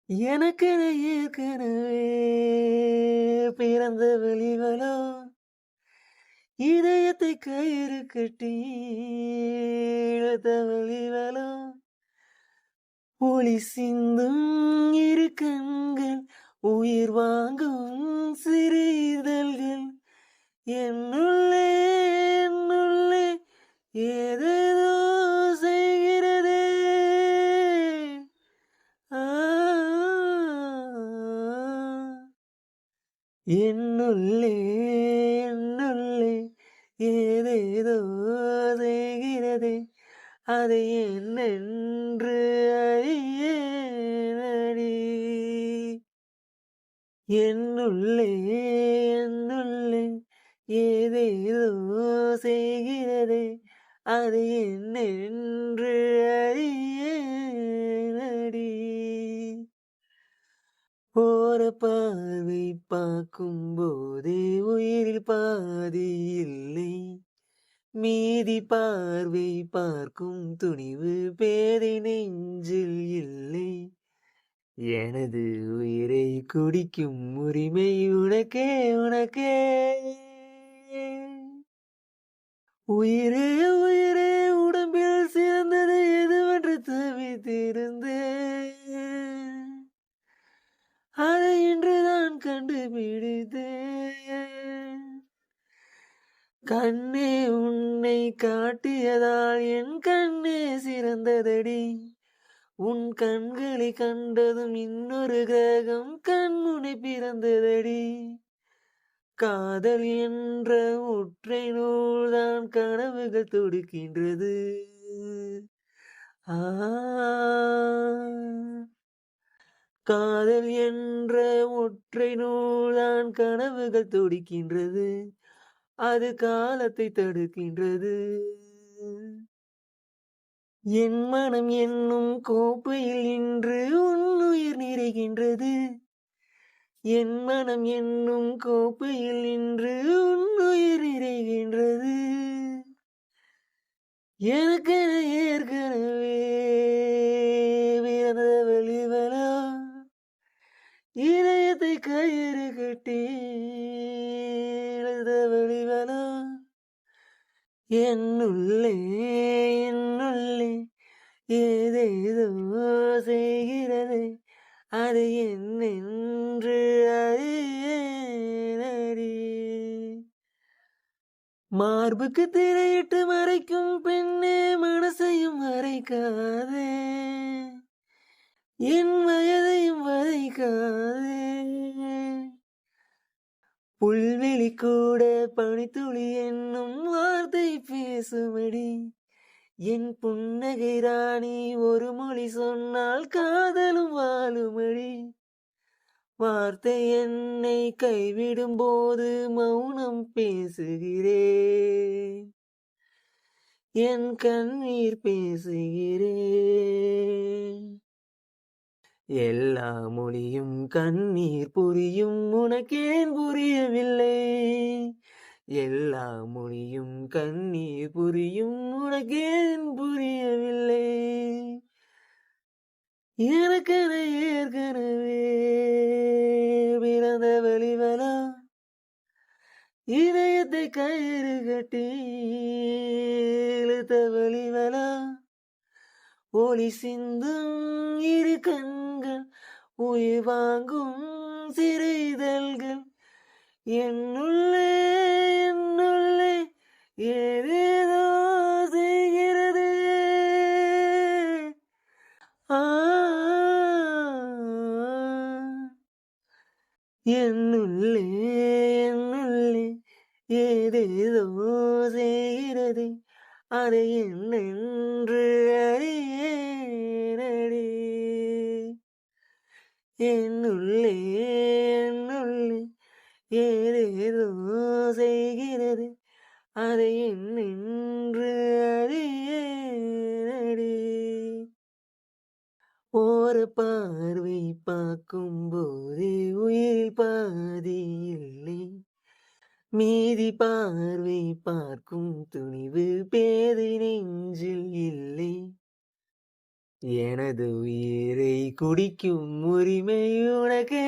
எனக்கென ஏற்கனவே பிறந்த வெளிவலோ இதயத்தை கயிறு கட்டி இழுத்த வெளிவலோ ஒளி சிந்தும் இரு கண்கள் உயிர் வாங்கும் சிறு இதழ்கள் என்னுள்ளே என்னுள்ளே ஏதேதோ செய்கிறதே. ஆ, என்னுள்ளே என்னுள்ளே ஏதேதோ செய்கிறதே, அதை என்னென்று அறியேனடி. என்னுள்ளே என்னுள்ளே ஏதேதோ செய்கிறதே, அதை என்னென்று அறியேனடி. ஓர பார்வை பார்க்கும் போதே உயிரில் பாதி இல்லை, மீதி பார்வை பார்க்கும் துணிவு பேதை நெஞ்சில் இல்லை. எனது உயிரை குடிக்கும் உரிமை உனக்கே உனக்கே. உயிரே உயிரே உடம்பில் சிறந்தது எதுவென்று தவித்திருந்தேன், அதை இன்றுதான் கண்டுபிடித்தேன். கண்ணே உன்னை காட்டியதால் என் கண்ணே சிறந்ததடி, உன் கண்களை கண்டதும் இன்னொரு கிரகம் கண்முனை பிறந்ததடி. காதல் என்ற ஒற்றை நூல்தான் கனவுகள் தொடுக்கின்றது. ஆ, காதல் என்ற ஒற்றை நூல்தான் கனவுகள் துடிக்கின்றது, அது காலத்தை தடுக்கின்றது. என் மனம் என்னும் கோப்பையில் இன்று உன்னுயிர் நிறைகின்றது, என் மனம் என்னும் கோப்பையில் இன்று உன்னுயிர் நிறைகின்றது. எனக்கென ஏற்கனவே பிறந்த வெளிவலோ இதயத்தை கயிறு கட்டி இழுத்த வெளிவலோ என்னுள்ளே என்னுள்ளே ஏதேதோ செய்கிறது, அது என்னென்று அறியேனடி. மார்புக்கு திரையிட்டு மறைக்கும் பெண்ணே மனசையும் மறைக்காதே, என் வயதையும் வதைக்காதே. புல்வெளி கூட பனித்துளி என்னும் வார்த்தை பேசுமடி, என் புன்னகை ராணி ஒரு மொழி சொன்னால் காதலும் வாழுமடி. வார்த்தை என்னை கைவிடும் போது மௌனம் பேசுகிறேன், என் கண்ணீர் பேசுகிறேன். எல்லா மொழியும் கண்ணீர் புரியும், உனக்கேன் புரியவில்லை? எல்லா மொழியும் கண்ணீர் புரியும், உனக்கேன் புரியவில்லை? எனக்கென ஏற்கனவே பிறந்த வெளிவலோ இதயத்தை கயிறு கட்டி இழுத்த வெளிவலோ ஒளி சிந்தும் இரு கண்கள் உயிர் வாங்கும் சிறு இதழ்கள் என்னுள்ளே என்னுள்ளே ஏதேதோ செய்கிறது. ஆ, என்னுள்ளே என்னுள்ளே ஏதேதோ செய்கிறது, அதை என்னென்று அறியேனடி. என்னுள்ளே என்னுள்ளே ஏதேதோ செய்கிறது, அதை என்னென்று அறியேனடி. ஓர பார்வை பார்க்கும் போதே உயிரில் பாதி இல்லை, மீதி பார்வை பார்க்கும் துணிவு பேதை நெஞ்சில் இல்லை. எனது உயிரை குடிக்கும் உரிமை உனக்கு